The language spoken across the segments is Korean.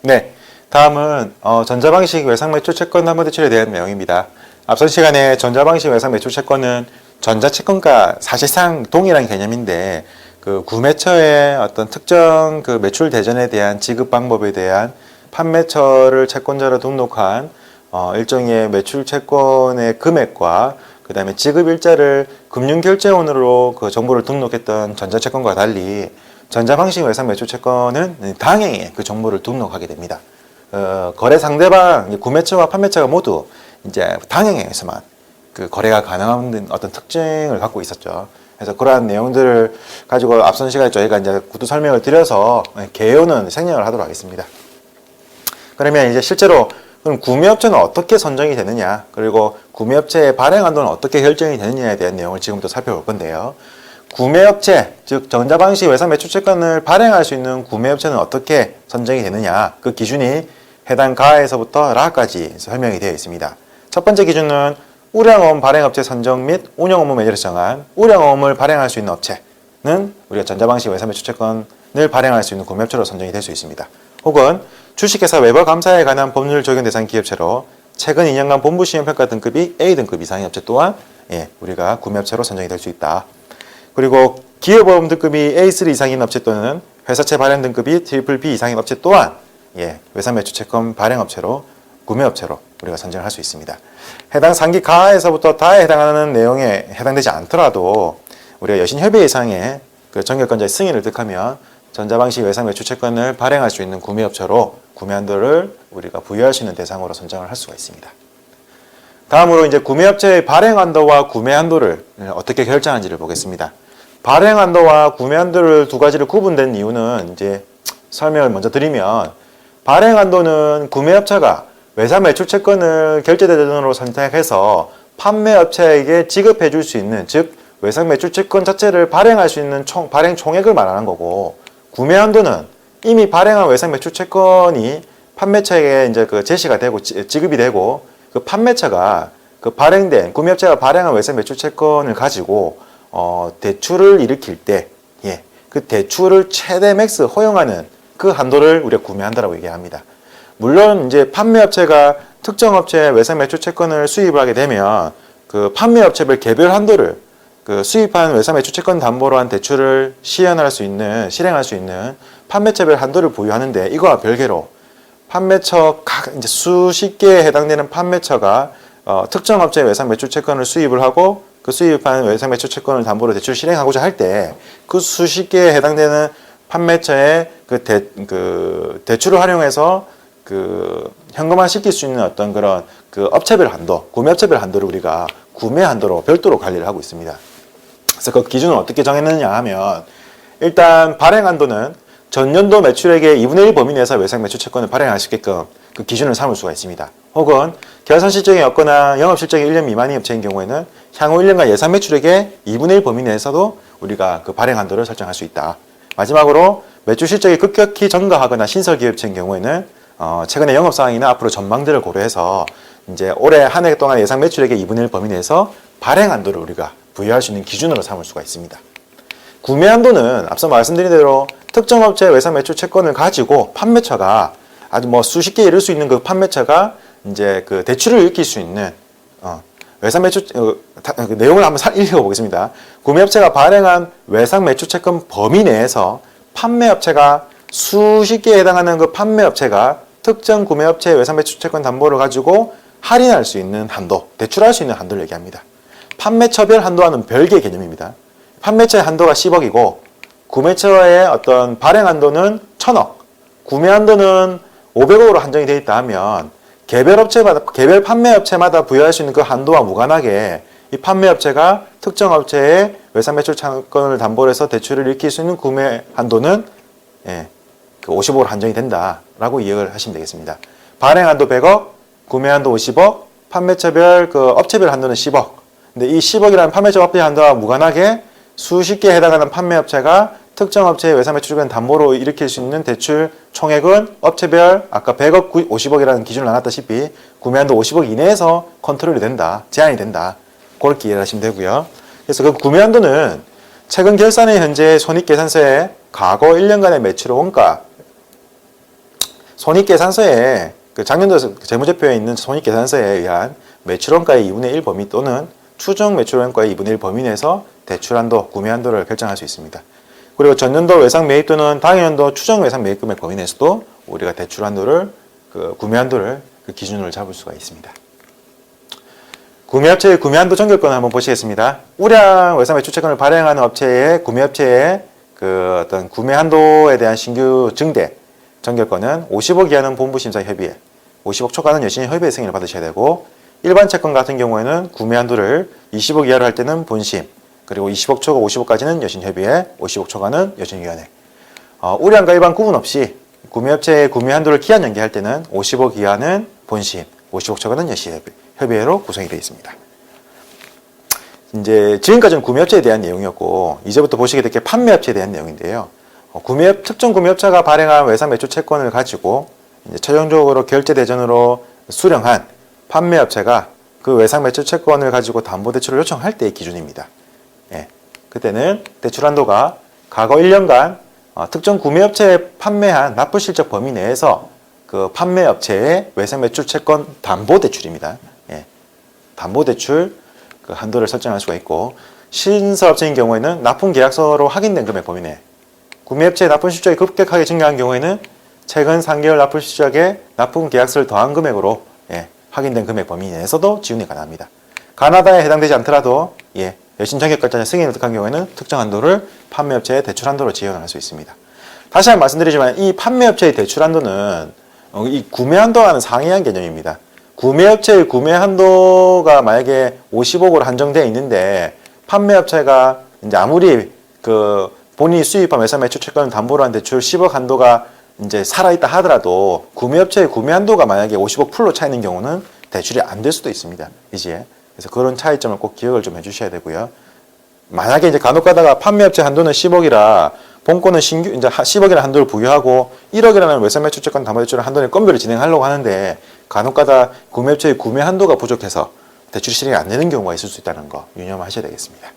네, 다음은 전자방식 외상매출 채권 담보대출에 대한 내용입니다. 앞선 시간에 전자방식 외상매출채권은 전자채권과 사실상 동일한 개념인데 그 구매처의 어떤 특정 그 매출 대전에 대한 지급 방법에 대한 판매처를 채권자로 등록한 일종의 매출채권의 금액과 그 다음에 지급 일자를 금융결제원으로 그 정보를 등록했던 전자채권과 달리 전자방식 외상매출채권은 당행에 그 정보를 등록하게 됩니다. 거래 상대방 구매처와 판매처가 모두 이제 당행에서만 그 거래가 가능한 어떤 특징을 갖고 있었죠. 그래서 그러한 내용들을 가지고 앞선 시간에 저희가 이제 구두 설명을 드려서 개요는 생략을 하도록 하겠습니다. 그러면 이제 실제로 그럼 구매업체는 어떻게 선정이 되느냐, 그리고 구매업체의 발행 한도는 어떻게 결정이 되느냐에 대한 내용을 지금부터 살펴볼 건데요. 구매업체, 즉 전자방식 외상매출채권을 발행할 수 있는 구매업체는 어떻게 선정이 되느냐, 그 기준이 해당 가에서부터 라까지 설명이 되어 있습니다. 첫 번째 기준은 우량어음 발행업체 선정 및 운영업무 매뉴얼에 정한 우량어음을 발행할 수 있는 업체는 우리가 전자방식 외상매출채권을 발행할 수 있는 구매업체로 선정이 될 수 있습니다. 혹은 주식회사 외부 감사에 관한 법률 적용 대상 기업체로 최근 2년간 본부 시험평가 등급이 A등급 이상의 업체 또한 우리가 구매업체로 선정이 될 수 있다. 그리고 기업보험 등급이 A3 이상인 업체 또는 회사채 발행 등급이 BBB 이상인 업체 또한 외상매출채권 발행업체로 구매업체로 우리가 선정을 할 수 있습니다. 해당 상기 가에서부터 다에 해당하는 내용에 해당되지 않더라도 우리가 여신협의 이상의 그 정결권자의 승인을 득하면 전자방식 외상매출채권을 발행할 수 있는 구매업체로 구매한도를 우리가 부여할 수 있는 대상으로 선정을 할 수가 있습니다. 다음으로 이제 구매업체의 발행한도와 구매한도를 어떻게 결정하는지를 보겠습니다. 발행한도와 구매한도를 두 가지를 구분된 이유는 이제 설명을 먼저 드리면, 발행한도는 구매업체가 외상매출채권을 결제대전으로 선택해서 판매업체에게 지급해 줄 수 있는, 즉 외상매출채권 자체를 발행할 수 있는 발행 총액을 말하는 거고, 구매한도는 이미 발행한 외상매출채권이 판매처에게 이제 그 제시가 되고 지급이 되고, 그 판매처가 그 발행된 구매업체가 발행한 외상매출채권을 가지고 대출을 일으킬 때, 그 대출을 최대 맥스 허용하는 그 한도를 우리가 구매한다라고 얘기합니다. 물론 이제 판매업체가 특정 업체의 외상매출채권을 수입을 하게 되면 그 판매업체별 개별 한도를 그 수입한 외상매출채권 담보로 한 대출을 실행할 수 있는 판매처별 한도를 보유하는데, 이거와 별개로 판매처 이제 수십 개에 해당되는 판매처가 특정 업체의 외상매출채권을 수입을 하고 그 수입한 외상매출채권을 담보로 대출 실행하고자 할 때 그 수십 개에 해당되는 판매처의 그 대출을 활용해서 그 현금화 시킬 수 있는 어떤 그런 그 업체별 한도, 구매업체별 한도를 우리가 구매 한도로 별도로 관리를 하고 있습니다. 그래서 그 기준을 어떻게 정했느냐 하면, 일단 발행 한도는 전년도 매출액의 2분의 1 범위 내에서 외상매출채권을 발행할 수 있게끔 그 기준을 삼을 수가 있습니다. 혹은 결산실적이 없거나 영업실적이 1년 미만인 업체인 경우에는 향후 1년간 예상매출액의 2분의 1 범위 내에서도 우리가 그 발행 한도를 설정할 수 있다. 마지막으로 매출실적이 급격히 증가하거나 신설기업체인 경우에는 최근의 영업상황이나 앞으로 전망들을 고려해서 이제 올해 한 해 동안 예상 매출액의 2분의 1 범위 내에서 발행 한도를 우리가 부여할 수 있는 기준으로 삼을 수가 있습니다. 구매 한도는 앞서 말씀드린 대로 특정 업체의 외상 매출 채권을 가지고 판매처가 아주 수십 개 이룰 수 있는 그 판매처가 이제 그 대출을 일으킬 수 있는 외상 매출 그 내용을 한번 읽어보겠습니다. 구매업체가 발행한 외상 매출 채권 범위 내에서 판매업체가 수십 개에 해당하는 그 판매업체가 특정 구매업체의 외상 매출 채권 담보를 가지고 할인할 수 있는 한도, 대출할 수 있는 한도를 얘기합니다. 판매처별 한도와는 별개의 개념입니다. 판매처의 한도가 10억이고 구매처의 어떤 발행 한도는 1000억, 구매 한도는 500억으로 한정이 되어 있다 하면 개별 판매업체마다 부여할 수 있는 그 한도와 무관하게 이 판매업체가 특정 업체의 외상 매출 채권을 담보로 해서 대출을 일으킬 수 있는 구매 한도는 그 50억으로 한정이 된다라고 이해를 하시면 되겠습니다. 발행 한도 100억, 구매 한도 50억, 판매처별 그 업체별 한도는 10억. 근데 이 10억이라는 판매처 업체 한도와 무관하게 수십 개에 해당하는 판매업체가 특정 업체의 외상 매출 채권 담보로 일으킬 수 있는 대출 총액은 업체별 아까 100억, 50억이라는 기준을 나눴다시피 구매한도 50억 이내에서 컨트롤이 된다, 제한이 된다. 그렇게 이해를 하시면 되고요. 그래서 그 구매한도는 최근 결산의 현재 손익계산서에 과거 1년간의 매출의 원가, 손익계산서에 그 작년도 재무제표에 있는 손익계산서에 의한 매출원가의 2분의 1 범위 또는 추정 매출원가의 2분의 1 범위 내에서 대출한도, 구매한도를 결정할 수 있습니다. 그리고 전년도 외상 매입 또는 당연도 추정 외상 매입 금액 범위 내에서도 우리가 대출한도를 구매한도를 그 기준으로 잡을 수가 있습니다. 구매업체의 구매한도 정결권을 한번 보시겠습니다. 우량 외상 매출채권을 발행하는 업체의 구매업체의 그 어떤 구매한도에 대한 신규 증대 정결권은 50억 이하는 본부심사 협의회, 50억 초과는 여신이 협의회 승인을 받으셔야 되고, 일반 채권 같은 경우에는 구매한도를 20억 이하로 할 때는 본심, 그리고 20억 초과 50억까지는 여신협의회, 50억 초과는 여신위원회. 우량과 일반 구분 없이 구매업체의 구매한도를 기한 연기할 때는 50억 이하는 본심, 50억 초과는 여신협의회로 구성이 되어 있습니다. 이제 지금까지는 구매업체에 대한 내용이었고, 이제부터 보시게 될 게 판매업체에 대한 내용인데요. 특정 구매업체가 발행한 외상 매출 채권을 가지고 이제 최종적으로 결제 대전으로 수령한 판매업체가 그 외상 매출 채권을 가지고 담보대출을 요청할 때의 기준입니다. 예, 그때는 대출한도가 과거 1년간 특정 구매업체에 판매한 납부실적 범위 내에서 그 판매업체의 외상 매출 채권 담보대출입니다. 예, 담보대출 그 한도를 설정할 수가 있고, 신사업체인 경우에는 납품계약서로 확인된 금액 범위 내, 구매업체의 납품실적이 급격하게 증가한 경우에는 최근 3개월 납품실적에 납품계약서를 더한 금액으로 확인된 금액 범위 내에서도 지원이 가능합니다. 가나다에 해당되지 않더라도 여신정액권자 승인을 득한 경우에는 특정 한도를 판매업체의 대출한도로 지원할 수 있습니다. 다시 한번 말씀드리지만 이 판매업체의 대출한도는 이 구매한도와는 상이한 개념입니다. 구매업체의 구매한도가 만약에 50억으로 한정되어 있는데 판매업체가 이제 아무리 그 본인이 수입한 외상 매출 채권을 담보로 한 대출 10억 한도가 이제 살아있다 하더라도 구매업체의 구매한도가 만약에 50억 풀로 차 있는 경우는 대출이 안 될 수도 있습니다. 이제 그래서 그런 차이점을 꼭 기억을 좀 해주셔야 되고요. 만약에 이제 간혹 가다가 판매업체 한도는 10억이라 본권은 신규 이제 10억이라는 한도를 부여하고 1억이라는 외상 매출 채권 담보대출을 한도에 건별을 진행하려고 하는데 간혹 가다 구매업체의 구매 한도가 부족해서 대출 실행이 안 되는 경우가 있을 수 있다는 거 유념하셔야 되겠습니다.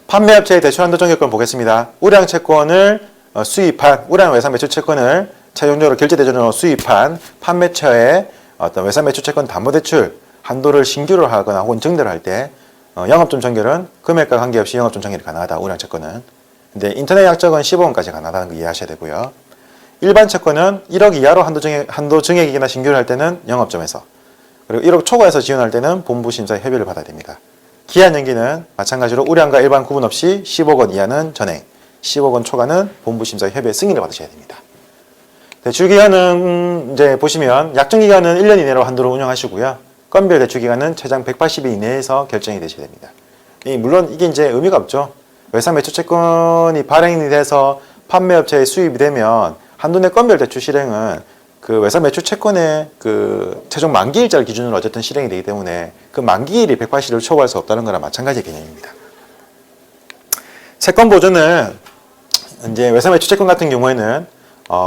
판매업체의 대출한도 정결권 보겠습니다. 우량 채권을 수입한, 우량 외상 매출 채권을 최종적으로 결제대전으로 수입한 판매처의 어떤 외상 매출 채권 담보대출 한도를 신규로 하거나 혹은 증대를 할 때 영업점 정결은 금액과 관계없이 영업점 정결이 가능하다. 우량 채권은. 근데 인터넷 약정은 15원까지 가능하다는 거 이해하셔야 되고요. 일반 채권은 1억 이하로 한도 증액이나 신규를 할 때는 영업점에서, 그리고 1억 초과해서 지원할 때는 본부심사 협의를 받아야 됩니다. 기한 연기는 마찬가지로 우량과 일반 구분 없이 10억 원 이하는 전액, 10억 원 초과는 본부심사 협의의 승인을 받으셔야 됩니다. 대출기간은 이제 보시면 약정기간은 1년 이내로 한도를 운영하시고요. 건별 대출기간은 최장 180일 이내에서 결정이 되셔야 됩니다. 물론 이게 이제 의미가 없죠. 외상 매출 채권이 발행이 돼서 판매업체에 수입이 되면 한도 내 건별 대출 실행은 그 외상 매출 채권의 그 최종 만기일자를 기준으로 어쨌든 실행이 되기 때문에 그 만기일이 180일을 초과할 수 없다는 거랑 마찬가지 개념입니다. 채권 보증은 이제 외상 매출 채권 같은 경우에는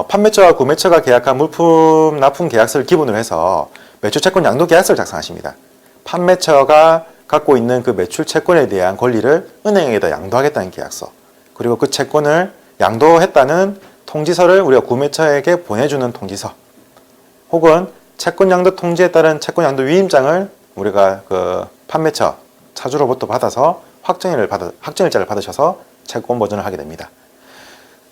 판매처와 구매처가 계약한 물품 납품 계약서를 기본으로 해서 매출 채권 양도 계약서를 작성하십니다. 판매처가 갖고 있는 그 매출 채권에 대한 권리를 은행에다 양도하겠다는 계약서, 그리고 그 채권을 양도했다는 통지서를 우리가 구매처에게 보내주는 통지서, 혹은 채권 양도 통지에 따른 채권 양도 위임장을 우리가 그 판매처 차주로부터 받아서 확정일자를 받으셔서 채권 보증을 하게 됩니다.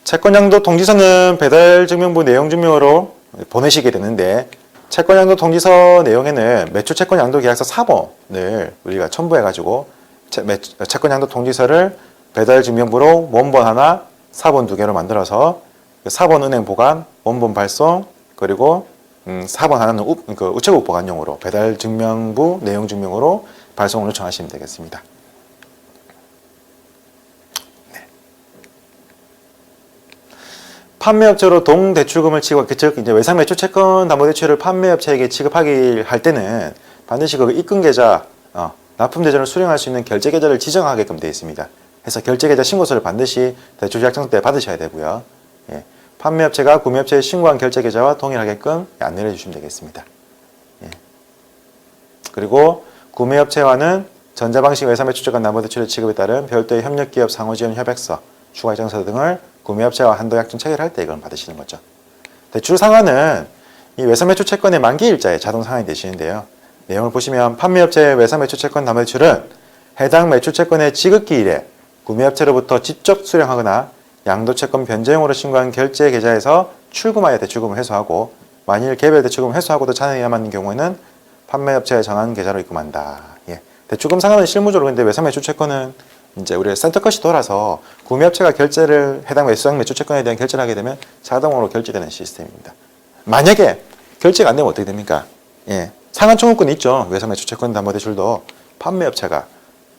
채권 양도 통지서는 배달 증명부 내용 증명으로 보내시게 되는데, 채권 양도 통지서 내용에는 매출 채권 양도 계약서 4번을 우리가 첨부해가지고 채권 양도 통지서를 배달 증명부로 원본 하나, 4번 2개로 만들어서 4번 은행 보관, 원본 발송, 그리고 4번 하나는 우체국 보관용으로 배달 증명부 내용 증명으로 발송을 요청하시면 되겠습니다. 판매업체로 동대출금을 지급, 즉 이제 외상 매출 채권 담보대출을 판매업체에게 지급하기 할 때는 반드시 그 입금 계좌, 납품 대전을 수령할 수 있는 결제 계좌를 지정하게끔 되어 있습니다. 그래서 결제 계좌 신고서를 반드시 대출 약정 때 받으셔야 되고요. 예. 판매업체가 구매업체에 신고한 결제 계좌와 동일하게끔 안내를 해주시면 되겠습니다. 예. 그리고 구매업체와는 전자방식 외상 매출 채권 담보대출의 지급에 따른 별도의 협력기업 상호지원 협약서, 추가 일정서 등을 구매업체와 한도 약정 체결할 때 이걸 받으시는 거죠. 대출 상환은 이 외상 매출 채권의 만기 일자에 자동 상환이 되시는데요. 내용을 보시면 판매업체의 외상 매출 채권 담보 대출은 해당 매출 채권의 지급기일에 구매업체로부터 직접 수령하거나 양도채권 변제용으로 신고한 결제 계좌에서 출금하여 대출금을 회수하고 만일 개별 대출금을 회수하고도 잔액이 남는 경우에는 판매업체에 정한 계좌로 입금한다. 예. 대출금 상환은 실무적으로 근데 외상 매출 채권은 이제 우리가 센터컷이 돌아서 구매업체가 결제를 해당 외상 매출 채권에 대한 결제를 하게 되면 자동으로 결제되는 시스템입니다. 만약에 결제가 안 되면 어떻게 됩니까? 예. 상환 청구권이 있죠. 외상 매출 채권 담보 대출도 판매업체가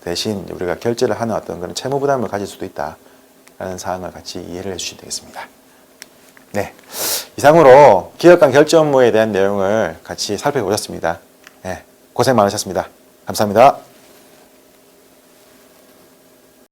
대신 우리가 결제를 하는 어떤 그런 채무 부담을 가질 수도 있다라는 사항을 같이 이해를 해주시면 되겠습니다. 네, 이상으로 기업 간 결제 업무에 대한 내용을 같이 살펴보셨습니다. 네, 고생 많으셨습니다. 감사합니다.